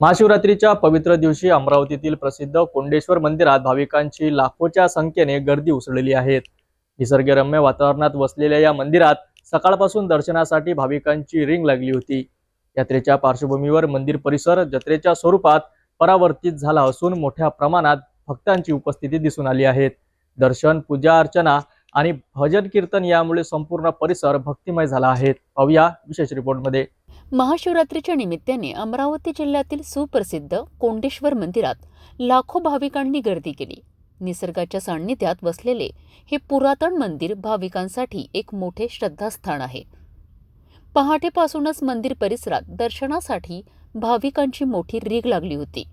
महाशिवरात्रीच्या पवित्र दिवशी अमरावतीतील प्रसिद्ध कोंडेश्वर मंदिरात भाविकांची लाखोच्या संख्येने गर्दी उसळली आहे। निसर्गरम्य वातावरणात वसलेल्या या मंदिरात सकाळपासून दर्शनासाठी भाविकांची रिंग लागली होती। यात्रेच्या पार्श्वभूमीवर मंदिर परिसर जत्रेच्या स्वरूपात परावर्तित झाला असून मोठ्या प्रमाणात भक्तांची उपस्थिती दिसून आली आहे। दर्शन, पूजा अर्चना आणि भजन कीर्तन यामुळे संपूर्ण परिसर भक्तिमय झाला आहे। पाहूया विशेष रिपोर्टमध्ये। महाशिवरात्रीच्या निमित्ताने अमरावती जिल्ह्यातील सुप्रसिद्ध कोंडेश्वर मंदिरात लाखो भाविकांनी गर्दी केली। निसर्गाच्या सान्निध्यात वसलेले हे पुरातन मंदिर भाविकांसाठी एक मोठे श्रद्धास्थान आहे। पहाटेपासूनच मंदिर परिसरात दर्शनासाठी भाविकांची मोठी रीघ लागली होती।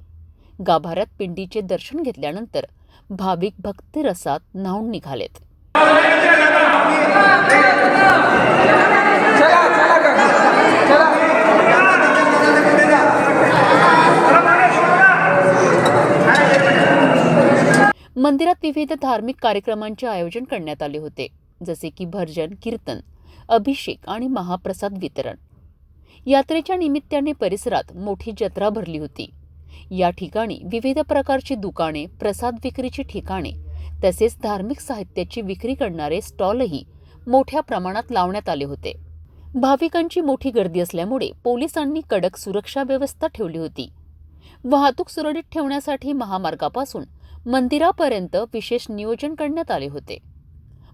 गाभाऱ्यात पिंडीचे दर्शन घेतल्यानंतर भाविक भक्तिरसात न्हाऊन निघालेत। मंदिरात विविध धार्मिक कार्यक्रमांचे आयोजन करण्यात आले होते, जसे की भजन, कीर्तन, अभिषेक आणि महाप्रसाद वितरण। यात्रेच्या निमित्ताने परिसरात मोठी जत्रा भरली होती। या ठिकाणी विविध प्रकारची दुकाने, प्रसाद विक्रीची ठिकाणे तसेच धार्मिक साहित्याची विक्री करणारे स्टॉलही मोठ्या प्रमाणात लावण्यात आले होते। भाविकांची मोठी गर्दी असल्यामुळे पोलिसांनी कडक सुरक्षा व्यवस्था ठेवली होती। वाहतूक सुरळीत ठेवण्यासाठी महामार्गापासून मंदिरापर्यंत विशेष नियोजन करण्यात आले होते।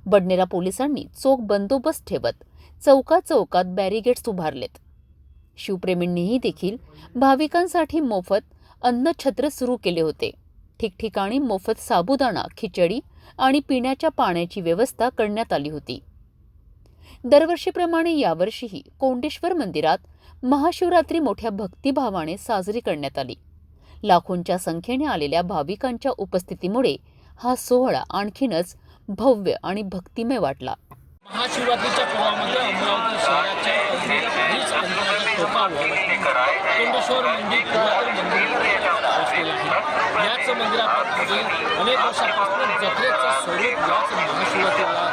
बडनेरा पोलिसांनी चोख बंदोबस्त ठेवत चौकात बॅरिगेड्स उभारलेत। शिवप्रेमींनीही देखील भाविकांसाठी मोफत अन्नछत्र सुरू केले होते। ठिकठिकाणी मोफत साबुदाणा, खिचडी आणि पिण्याच्या पाण्याची व्यवस्था करण्यात आली होती। दरवर्षीप्रमाणे यावर्षीही कोंडेश्वर मंदिरात महाशिवरात्री मोठ्या भक्तिभावाने साजरी करण्यात आली। लाखोंच्या संख्येने आलेल्या भाविकांच्या उपस्थितीमुळे हा सोहळा आणखीनच भव्य आणि भक्तिमय वाटला। महाशिवरात्रीच्या पर्वामध्ये अमरावती शहराच्या काहीच अंतराच्या टोकावर कोंडेश्वर मंदिर पुरातन मंदिर वसलेलं आहे। याच मंदिरामध्ये अनेक वर्षापासून जत्रेचं स्वरूप याच महाशिवरात्रीला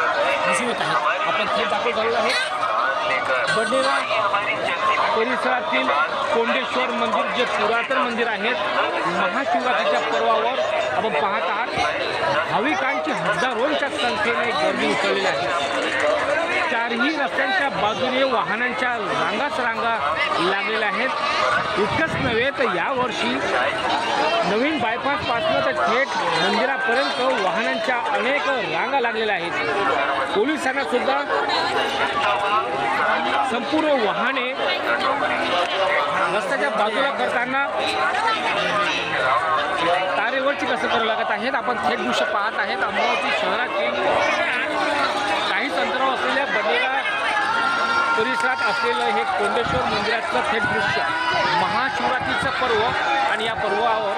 दिसून येत आहे। आपण थेट दाखल झालेलो आहे बडनेरा परिसरातील कोंडेश्वर मंदिर, जे पुरातन मंदिर आहे। महाशिवरात्रीच्या पर्वावर आपण पाहत आहात भाविकांची हजारोंच्या संख्येने गर्दी उसळलेली आहे। चारही रस्त्यांच्या बाजूने वाहनांच्या रांगा लागलेल्या आहेत। इतकंच नव्हे तर यावर्षी नवीन बायपासपासून तर थेट मंदिरापर्यंत वाहनांच्या अनेक रांगा लागलेल्या आहेत। पोलिसांना सुद्धा संपूर्ण वाहने रस्त्याच्या बाजूला करताना तारेवरची कसं करावं लागत आहेत। आपण थेट दृश्य पाहत आहेत अमरावती शहरातील काहीच अंतरावर असलेल्या बडनेरा परिसरात असलेलं हे कोंडेश्वर मंदिराचं थेट दृश्य। महाशिवरात्रीचं पर्व आणि या पर्वावर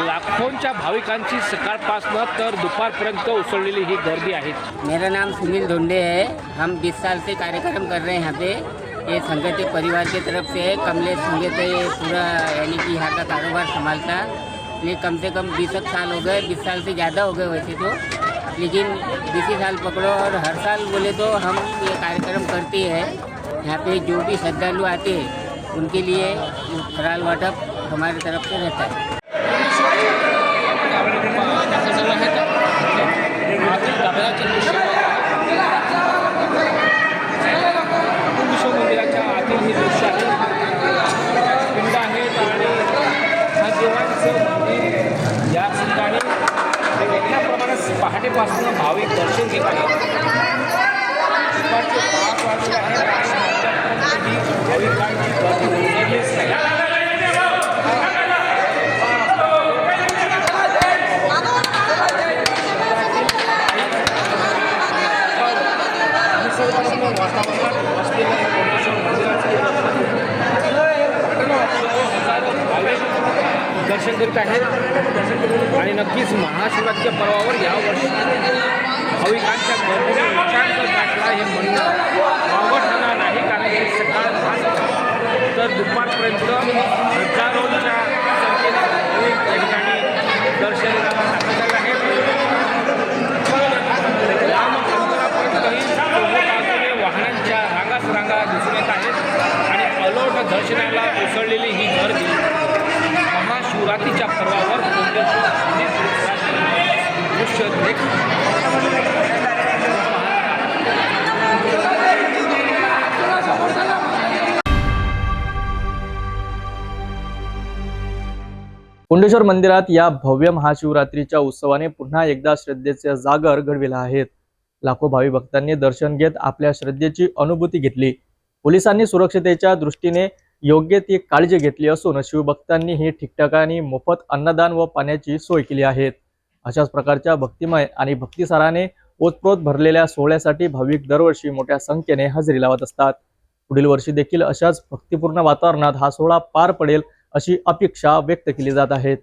लाखोंच्या भाविकांची सकाळपासून तर दुपारपर्यंत उसळलेली ही गर्दी आहे। मेरा नाम सुनील ढोंडे है। हम 20 साल से कार्यक्रम कर रहे हैं यहाँ पे। ये संगति परिवार की तरफ से है। कमलेश संगत ये पूरा यानी कि यहाँ का कारोबार संभालता। ये कम से कम 20 साल हो गए, 20 साल से ज़्यादा हो गए वैसे तो, लेकिन 20 साल पकड़ो। और हर साल बोले तो हम ये कार्यक्रम करते हैं। यहाँ पे जो भी श्रद्धालु आते हैं उनके लिए फराल वाटप हमारी तरफ से रहता है। मंदिराच्या आतील हे दृश्य आहे। पिंड आहेत आणि महादेवांचं मंदिर या ठिकाणी मोठ्या प्रमाणात पहाटेपासून भाविक दर्शन घेत आहेत। दुपारचे 5 वाजले आहेत आणि भाविकांची गर्दी उमटलीच नाही। वातावरणात बसलेल्या कोंडेश्वर मंदिराचं दर्शन करीत आहेत आणि नक्कीच महाशिवरात्रीच्या पर्वावर यावर्षी भाविकांच्या गर्दीने उच्चांक गाठला हे म्हणणं वावगं ठरणार नाही। कारण की सकाळपासून तर दुपारपर्यंत हजारोंच्या संख्येने भाविक या ठिकाणी दर्शनाला दाखल झाले आहेत। लांब अंतरापर्यंतही वाहनांच्या रांगा दिसून येत आहेत आणि अलोट दर्शनाला उसळलेली ही गर्दी शिवरात्रीच्या पर्वावर कोंडेश्वर मंदिर परिसरातील दृश्य कोंडेश्वर मंदिरात या भव्य महाशिवरात्रीच्या उत्सवाने पुन्हा एकदा श्रद्धेचे जागर घडविला आहेत. लाखो भावी भक्तांनी दर्शन घेत आपल्या श्रद्धेची अनुभूती घेतली. पोलिसांनी सुरक्षतेच्या दृष्टीने योग्य ती काळजी घेतली असून शिवभक्तांनीही ठिकठिकाणी मोफत अन्नदान व पाण्याची सोय केली आहे. अशाच प्रकारच्या भक्तिमय आणि भक्तिसाराने ओतप्रोत भरलेल्या सोहळ्यासाठी भाविक दरवर्षी मोठ्या संख्येने हजेरी लावत असतात. पुढील वर्षी देखील अशाच भक्तिपूर्ण वातावरणात हा सोहळा पार पडेल अशी अपेक्षा व्यक्त केली जात आहे.